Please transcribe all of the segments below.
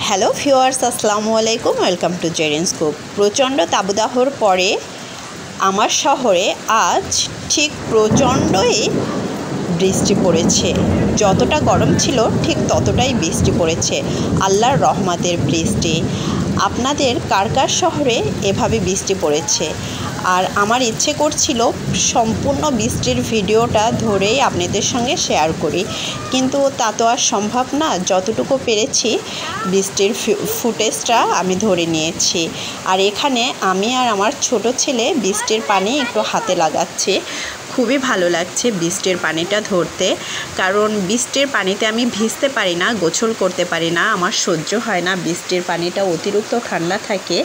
Hello viewers, আসসালামু আলাইকুম। Welcome to Jerin scoop. প্রচণ্ড তাবদাহর পরে আমার শহরে আজ ঠিক প্রচণ্ডই বৃষ্টি পড়েছে। যতটা গরম ছিল ঠিক ততটাই বৃষ্টি পড়েছে, আল্লাহর রহমতের বৃষ্টি। আপনাদের কার কার শহরে এভাবে বৃষ্টি পড়েছে? আর আমার ইচ্ছে করছিল সম্পূর্ণ বৃষ্টির ভিডিওটা ধরেই আপনাদের সঙ্গে শেয়ার করি, কিন্তু তা তো আর সম্ভব না। যতটুকু পেরেছি বৃষ্টির ফুটেজটা আমি ধরে নিয়েছি। আর এখানে আমি আর আমার ছোট ছেলে বৃষ্টির পানি একটু হাতে লাগাচ্ছি। খুবই ভালো লাগছে বৃষ্টির পানিটা ধরতে, কারণ বৃষ্টির পানিতে আমি ভিজতে পারি না, গোসল করতে পারি না, আমার সহ্য হয় না। বৃষ্টির পানিটা অতিরিক্ত ঠান্ডা থাকে,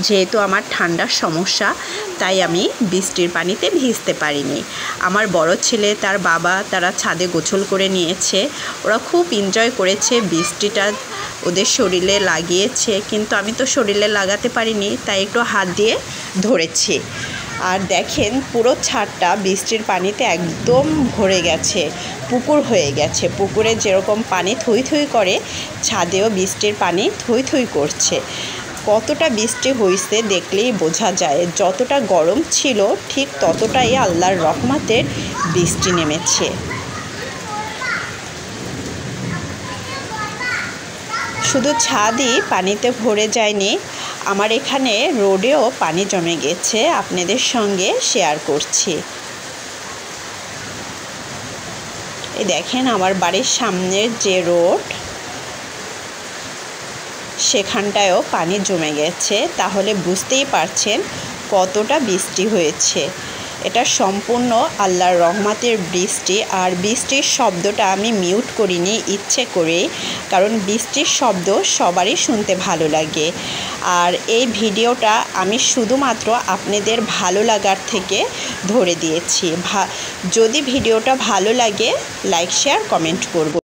যেহেতু আমার ঠান্ডার সমস্যা, তাই আমি বৃষ্টির পানিতে ভিজতে পারিনি। আমার বড় ছেলে, তার বাবা, তারা ছাদে গোসল করে নিয়েছে। ওরা খুব এনজয় করেছে, বৃষ্টিটা ওদের শরীরে লাগিয়েছে, কিন্তু আমি তো শরীরে লাগাতে পারিনি, তাই একটু হাত দিয়ে ধরেছি। আর দেখেন পুরো ছাদটা বৃষ্টির পানিতে একদম ভরে গেছে, পুকুর হয়ে গেছে। পুকুরে যেরকম পানি থই থই করে, ছাদেও বৃষ্টির পানি থই থই করছে। কতটা বৃষ্টি হয়েছে দেখলেই বোঝা যায়। যতটা গরম ছিল ঠিক ততটাই আল্লাহর রহমতের বৃষ্টি নেমেছে। শুধু ছাদই পানিতে ভরে যায়নি, আমার এখানে রোডেও পানি জমে গেছে, আপনাদের সঙ্গে শেয়ার করছি। এই দেখেন আমার বাড়ির সামনের যে রোড, সেখানটায়ও পানি জমে গেছে। তাহলে বুঝতেই পারছেন কতটা বৃষ্টি হয়েছে। এটা সম্পূর্ণ আল্লাহর রহমতের বৃষ্টি। আর বৃষ্টির শব্দটা আমি মিউট করিনি ইচ্ছে করে, কারণ বৃষ্টির শব্দ সবারই শুনতে ভালো লাগে। আর এই ভিডিওটা আমি শুধুমাত্র আপনাদের ভালো লাগার থেকে ধরে দিয়েছি। যদি ভিডিওটা ভালো লাগে, লাইক, শেয়ার, কমেন্ট করব।